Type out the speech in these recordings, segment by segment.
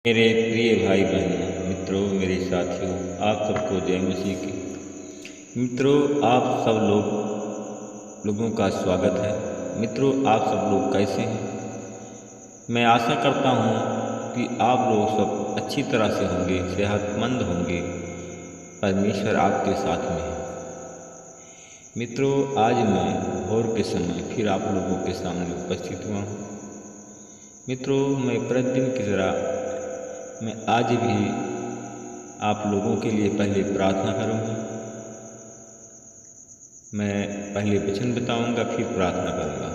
मेरे प्रिय भाई बहनों, मित्रों, मेरे साथियों, आप सबको जय मसीह की। मित्रों, आप सब लोगों का स्वागत है। मित्रों, आप सब लोग कैसे हैं? मैं आशा करता हूं कि आप लोग सब अच्छी तरह से होंगे, सेहतमंद होंगे। परमेश्वर आपके साथ में है। मित्रों, आज मैं भोर के समय फिर आप लोगों के सामने उपस्थित हुआ हूँ। मित्रों, मैं प्रतिदिन की तरह मैं आज भी आप लोगों के लिए पहले प्रार्थना करूंगा। मैं पहले वचन बताऊंगा, फिर प्रार्थना करूंगा।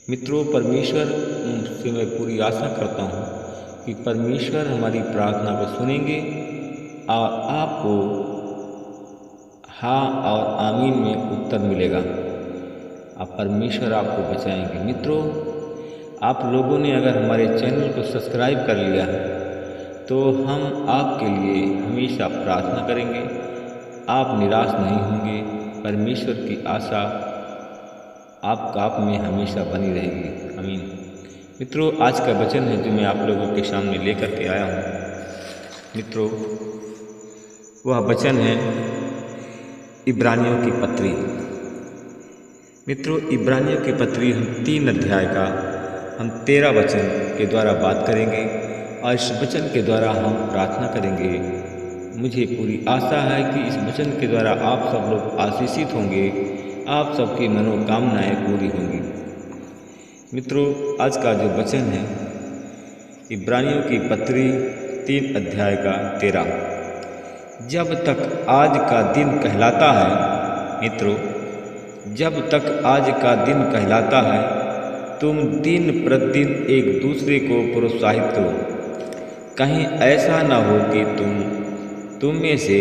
मित्रों, परमेश्वर से मैं पूरी आशा करता हूं कि परमेश्वर हमारी प्रार्थना को सुनेंगे और आपको हाँ और आमीन में उत्तर मिलेगा। अब परमेश्वर आपको बचाएंगे। मित्रों, आप लोगों ने अगर हमारे चैनल को सब्सक्राइब कर लिया है तो हम आपके लिए हमेशा प्रार्थना करेंगे। आप निराश नहीं होंगे। परमेश्वर की आशा आप में हमेशा बनी रहेगी। आमीन। मित्रों, आज का वचन है जो मैं आप लोगों के सामने लेकर के आया हूँ। मित्रों, वह वचन है इब्रानियों की पत्री। मित्रों, इब्रानियों की पत्री हम 3 अध्याय का हम 13 वचन के द्वारा बात करेंगे और इस वचन के द्वारा हम प्रार्थना करेंगे। मुझे पूरी आशा है कि इस वचन के द्वारा आप सब लोग आशीषित होंगे, आप सबकी मनोकामनाएं पूरी होंगी। मित्रों, आज का जो वचन है इब्रानियों की पत्री 3 अध्याय का 13। जब तक आज का दिन कहलाता है, मित्रों, जब तक आज का दिन कहलाता है, तुम दिन प्रतिदिन एक दूसरे को प्रोत्साहित करो। कहीं ऐसा न हो कि तुम में से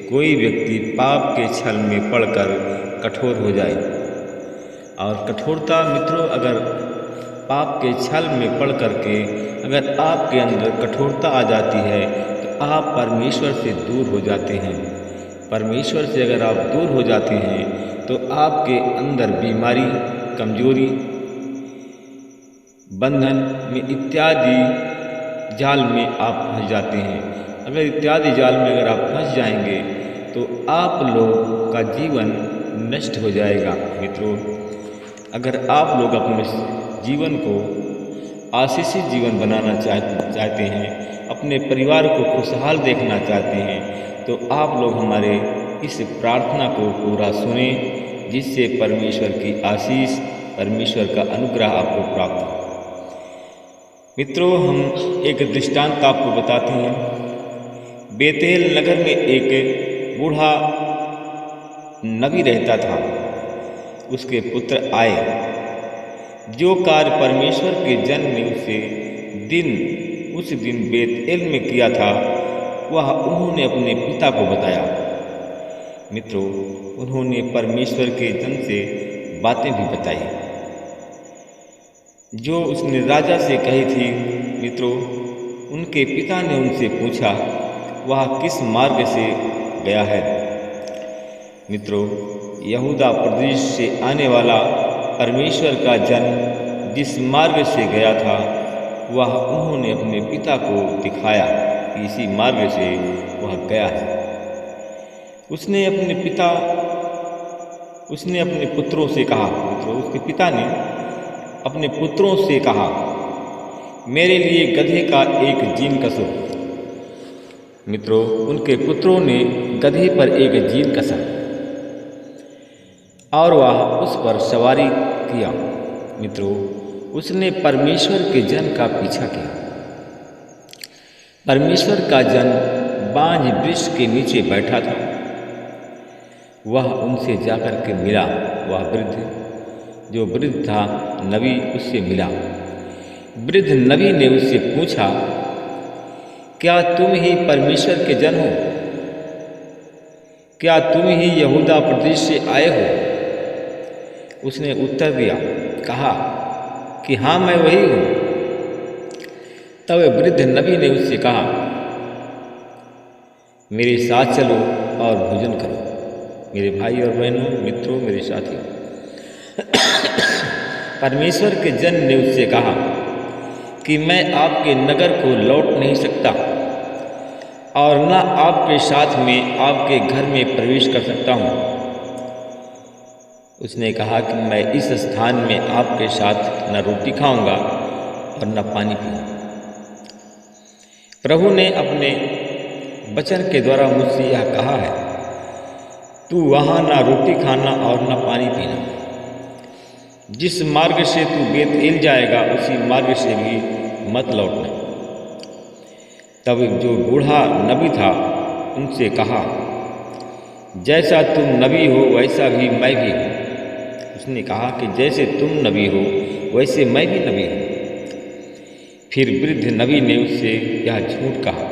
कोई व्यक्ति पाप के छल में पड़कर कठोर हो जाए। और कठोरता, मित्रों, अगर पाप के छल में पड़ करके अगर आपके अंदर कठोरता आ जाती है तो आप परमेश्वर से दूर हो जाते हैं। परमेश्वर से अगर आप दूर हो जाते हैं तो आपके अंदर बीमारी, कमजोरी, बंधन में इत्यादि जाल में आप फंस जाते हैं। अगर इत्यादि जाल में अगर आप फंस जाएंगे तो आप लोग का जीवन नष्ट हो जाएगा। मित्रों, अगर आप लोग अपने जीवन को आशीषित जीवन बनाना चाहते हैं, अपने परिवार को खुशहाल देखना चाहते हैं, तो आप लोग हमारे इस प्रार्थना को पूरा सुने, जिससे परमेश्वर की आशीष, परमेश्वर का अनुग्रह आपको प्राप्त हो। मित्रों, हम एक दृष्टांत आपको बताते हैं। बेतेल नगर में एक बूढ़ा नबी रहता था। उसके पुत्र आए। जो कार्य परमेश्वर के जन ने उस दिन बेतेल में किया था, वह उन्होंने अपने पिता को बताया। मित्रों, उन्होंने परमेश्वर के जन से बातें भी बताई जो उसने राजा से कही थी। मित्रों, उनके पिता ने उनसे पूछा, वह किस मार्ग से गया है? मित्रों, यहूदा प्रदेश से आने वाला परमेश्वर का जन जिस मार्ग से गया था, वह उन्होंने अपने पिता को दिखाया कि इसी मार्ग से वह गया है। उसने अपने पुत्रों से कहा। मित्रों, उसके पिता ने अपने पुत्रों से कहा, मेरे लिए गधे का एक जीन कसो। मित्रों, उनके पुत्रों ने गधे पर एक जीन कसा और वह उस पर सवारी किया। मित्रों, उसने परमेश्वर के जन का पीछा किया। परमेश्वर का जन बांझ वृक्ष के नीचे बैठा था। वह उनसे जाकर के मिला। वह जो वृद्ध था, नबी, उससे मिला। वृद्ध नबी ने उससे पूछा, क्या तुम ही परमेश्वर के जन हो? क्या तुम ही यहूदा प्रदेश से आए हो? उसने उत्तर दिया, कहा कि हाँ, मैं वही हूँ। तब वृद्ध नबी ने उससे कहा, मेरे साथ चलो और भोजन करो। मेरे भाई और बहनों, मित्रों, मेरे साथियों, परमेश्वर के जन ने उससे कहा, कि मैं आपके नगर को लौट नहीं सकता और न आपके साथ में आपके घर में प्रवेश कर सकता हूँ। उसने कहा कि मैं इस स्थान में आपके साथ न रोटी खाऊंगा और न पानी पीऊँगा। प्रभु ने अपने वचन के द्वारा मुझसे यह कहा है, तू वहाँ न रोटी खाना और न पानी पीना। जिस मार्ग से तू बेतएल जाएगा उसी मार्ग से भी मत लौटना। तब जो बूढ़ा नबी था उनसे कहा, जैसा तुम नबी हो वैसा भी मैं भी हूँ। उसने कहा कि जैसे तुम नबी हो वैसे मैं भी नबी हूँ। फिर वृद्ध नबी ने उससे यह झूठ कहा।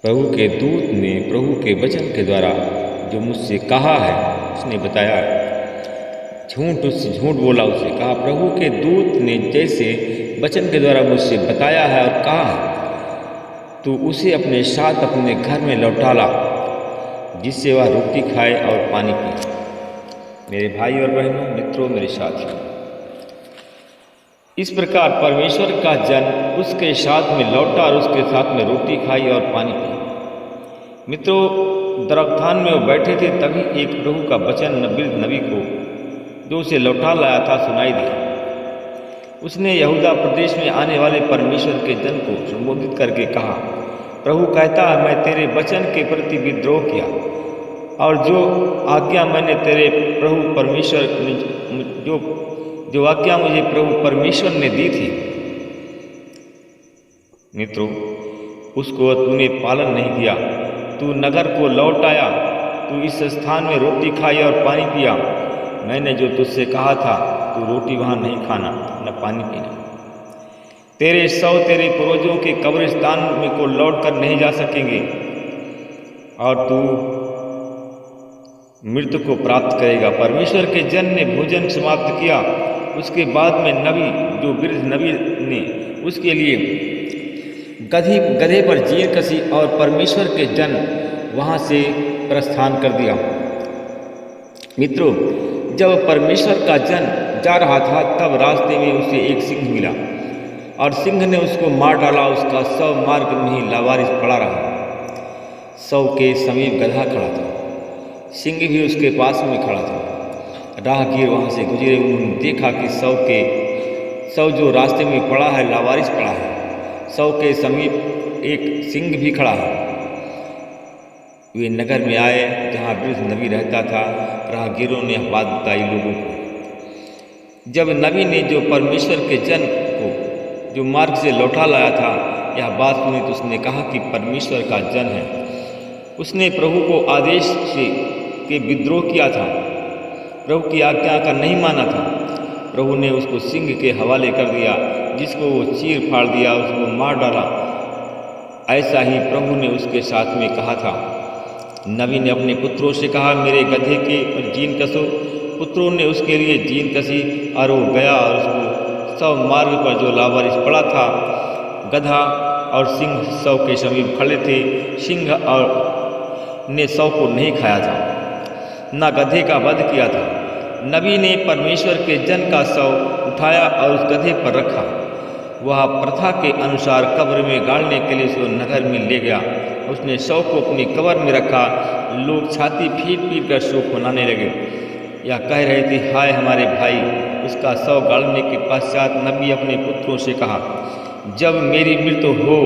प्रभु के दूत ने प्रभु के वचन के द्वारा जो मुझसे कहा है उसने बताया, उससे झूठ बोला। उससे कहा, प्रभु के दूत ने जैसे वचन के द्वारा मुझसे बताया है और कहा है, तो उसे अपने साथ अपने घर में लौटा ला, जिससे वह रोटी खाए और पानी पिए। मेरे भाई और बहनों, मित्रों, मेरे साथियों, इस प्रकार परमेश्वर का जन उसके साथ में लौटा और उसके साथ में रोटी खाई और पानी पी। मित्रों, दरख्तान में वो बैठे थे, तभी एक प्रभु का वचन वृद्ध नबी को जो उसे लौटा लाया था सुनाई दिया। उसने यहूदा प्रदेश में आने वाले परमेश्वर के जन को संबोधित करके कहा, प्रभु कहता है, मैं तेरे वचन के प्रति विद्रोह किया और जो आज्ञा मैंने तेरे प्रभु परमेश्वर जो आज्ञा मुझे प्रभु परमेश्वर ने दी थी, मित्रों, उसको तूने पालन नहीं किया। तू नगर को लौट आया, तू इस स्थान में रोटी खाई और पानी पिया। मैंने जो तुझसे कहा था, तू रोटी वहाँ नहीं खाना न पानी पीना। तेरे शव तेरे पूर्वजों के कब्रिस्तान में को लौट कर नहीं जा सकेंगे और तू मृत्यु को प्राप्त करेगा। परमेश्वर के जन ने भोजन समाप्त किया। उसके बाद में नबी, जो वृद्ध नबी ने उसके लिए गधे पर जीर कसी और परमेश्वर के जन वहाँ से प्रस्थान कर दिया। मित्रों, जब परमेश्वर का जन जा रहा था तब रास्ते में उसे एक सिंह मिला और सिंह ने उसको मार डाला। उसका शव मार्ग में ही लावारिस पड़ा रहा। शव के समीप गधा खड़ा था, सिंह भी उसके पास में खड़ा था। राहगीर वहाँ से गुजरे, उन्होंने देखा कि शव जो रास्ते में पड़ा है लावारिस पड़ा है। शव के समीप एक सिंह भी खड़ा है। वे नगर में आए जहाँ वृद्ध नबी रहता था। राहगीरों ने बात बताई लोगों को। जब नबी ने जो परमेश्वर के जन को जो मार्ग से लौटा लाया था यह बात सुनी तो उसने कहा कि परमेश्वर का जन है। उसने प्रभु को आदेश से के विद्रोह किया था, प्रभु की आज्ञा का नहीं माना था। प्रभु ने उसको सिंह के हवाले कर दिया, जिसको वो चीर फाड़ दिया, उसको मार डाला। ऐसा ही प्रभु ने उसके साथ में कहा था। नबी ने अपने पुत्रों से कहा, मेरे गधे के जीन कसो। पुत्रों ने उसके लिए जीन कसी और वो गया और उसको शव मार्ग पर जो लावारिस पड़ा था, गधा और सिंह शव के समीप खड़े थे। सिंह और ने शव को नहीं खाया था, न गधे का वध किया था। नबी ने परमेश्वर के जन का शव उठाया और उस गधे पर रखा। वह प्रथा के अनुसार कब्र में गाड़ने के लिए उसको नगर में ले गया। उसने शव को अपनी कब्र में रखा। लोग छाती पीट पीट कर शोक मनाने लगे, या कह रहे थे, हाय हमारे भाई। उसका शव गाड़ने के पश्चात नबी अपने पुत्रों से कहा, जब मेरी मृत्यु हो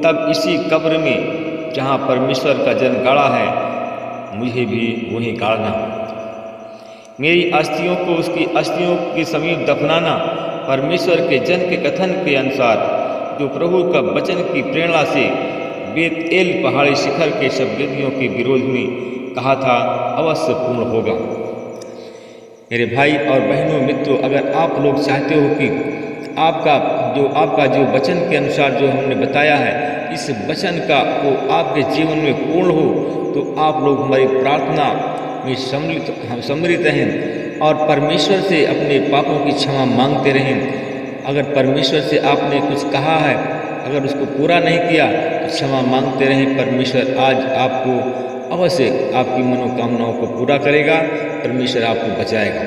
तब इसी कब्र में जहाँ परमेश्वर का जन गाड़ा है मुझे भी वहीं गाड़ना। मेरी अस्थियों को उसकी अस्थियों के समीप दफनाना। परमेश्वर के जन के कथन के अनुसार जो प्रभु का वचन की प्रेरणा से बेतएल पहाड़ी शिखर के शब्दों के विरोध में कहा था, अवश्य पूर्ण होगा। मेरे भाई और बहनों, मित्रों, अगर आप लोग चाहते हो कि आपका जो वचन के अनुसार जो हमने बताया है, इस वचन का वो आपके जीवन में पूर्ण हो, तो आप लोग हमारी प्रार्थना में सम्मिलित रहें और परमेश्वर से अपने पापों की क्षमा मांगते रहें। अगर परमेश्वर से आपने कुछ कहा है, अगर उसको पूरा नहीं किया तो क्षमा मांगते रहें। परमेश्वर आज आपको अवश्य आपकी मनोकामनाओं को पूरा करेगा। परमेश्वर आपको बचाएगा।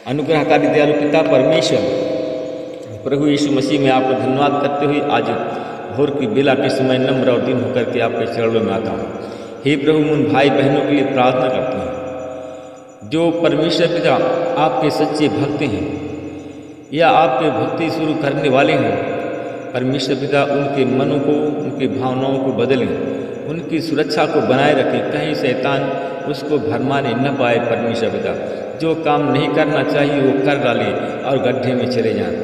अनुग्रहकारी दयालु पिता परमेश्वर, प्रभु यीशु मसीह में आपको धन्यवाद करते हुए आज भोर की बेला के समय नम्र और दिन होकर के आपके चरणों में आता हूँ। हे प्रभु, उन भाई बहनों के लिए प्रार्थना करते हैं जो परमेश्वर पिता आपके सच्चे भक्त हैं या आपके भक्ति शुरू करने वाले हैं। परमेश्वर पिता उनके मनों को, उनकी भावनाओं को बदलें, उनकी सुरक्षा को बनाए रखें, कहीं शैतान उसको भरमाने न पाए। परमेश्वर पिता जो काम नहीं करना चाहिए वो कर डालें और गड्ढे में चले जाएं।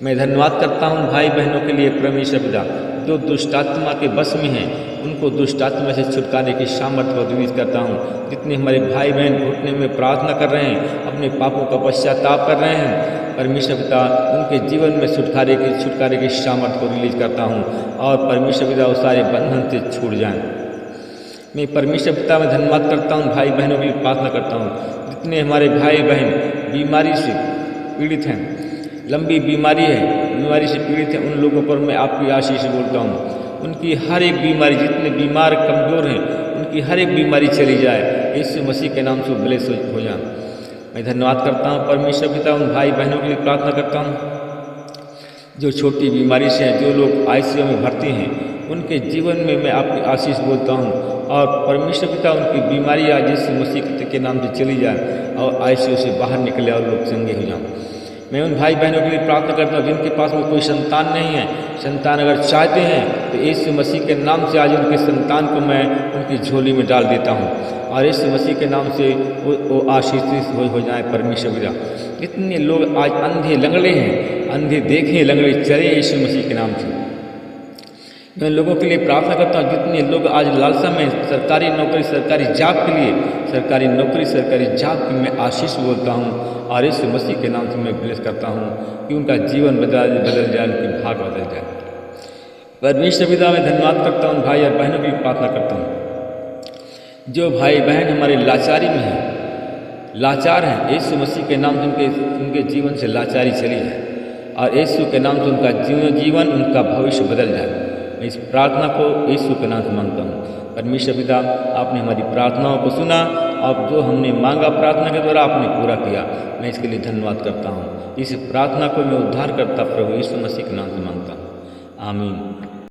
मैं धन्यवाद करता हूं भाई बहनों के लिए परमेश्वर पिता जो दुष्ट आत्मा के बस में हैं, उनको दुष्ट आत्मा से छुटकारे की सामर्थ्य को विदित करता हूं। जितने हमारे भाई बहन घुटने में प्रार्थना कर रहे हैं, अपने पापों का पश्चाताप कर रहे हैं, परमेश्वर पिता उनके जीवन में छुटकारे की सामर्थ्य को रिलीज करता हूं और परमेश्वर पिता वो सारे बंधन से छूट जाएं। मैं परमेश्वर पिता में धन्यवाद करता हूं, भाई बहनों के लिए प्रार्थना करता हूं। जितने हमारे भाई बहन बीमारी से पीड़ित हैं, लंबी बीमारी से पीड़ित हैं, उन लोगों पर मैं आपकी आशीष बोलता हूँ। उनकी हर एक बीमारी, जितने बीमार कमज़ोर हैं, उनकी हर एक बीमारी चली जाए, यीशु मसीह के नाम से ब्लेस हो जाए। मैं धन्यवाद करता हूँ परमेश्वर पिता, उन भाई बहनों के लिए प्रार्थना करता हूँ जो छोटी बीमारी से हैं, जो लोग आईसीयू में भर्ती हैं, उनके जीवन में मैं आपकी आशीष बोलता हूँ और परमेश्वर पिता उनकी बीमारी आज यीशु मसीह के नाम से चली जाए और आईसीयू से बाहर निकले और लोग चंगे हो जाएं। मैं उन भाई बहनों के लिए प्रार्थना करता हूँ जिनके पास में कोई संतान नहीं है, संतान अगर चाहते हैं तो यीशु मसीह के नाम से आज उनके संतान को मैं उनकी झोली में डाल देता हूँ और यीशु मसीह के नाम से वो आशीषित हो जाए। परमेश्वर पिता इतने लोग आज अंधे लंगड़े हैं, अंधे देखें लंगड़े चले यीशु मसीह के नाम से। मैं लोगों के लिए प्रार्थना करता हूँ जितने लोग आज लालसा में सरकारी नौकरी, सरकारी जॉब के लिए, सरकारी नौकरी, सरकारी जॉब की मैं आशीष बोलता हूँ और यीशु मसीह के नाम से मैं ब्लेस करता हूँ कि उनका जीवन बदल जाए, उनकी भाग बदल जाए। परमेश्वर पिता मैं धन्यवाद करता हूँ, भाई और बहनों की प्रार्थना करता हूँ जो भाई बहन हमारे लाचारी में हैं, लाचार हैं, यीशु मसीह के नाम से उनके जीवन से लाचारी चली जाए और यीशु के नाम से उनका जीवन, उनका भविष्य बदल जाए। मैं इस प्रार्थना को यीशु के नाम से मांगता हूँ। परमेश्वर पिता आपने हमारी प्रार्थनाओं को सुना और जो हमने मांगा प्रार्थना के द्वारा आपने पूरा किया। मैं इसके लिए धन्यवाद करता हूँ। इस प्रार्थना को मैं उद्धार करता प्रभु यीशु मसीह के नाम से मांगता हूँ, आमीन।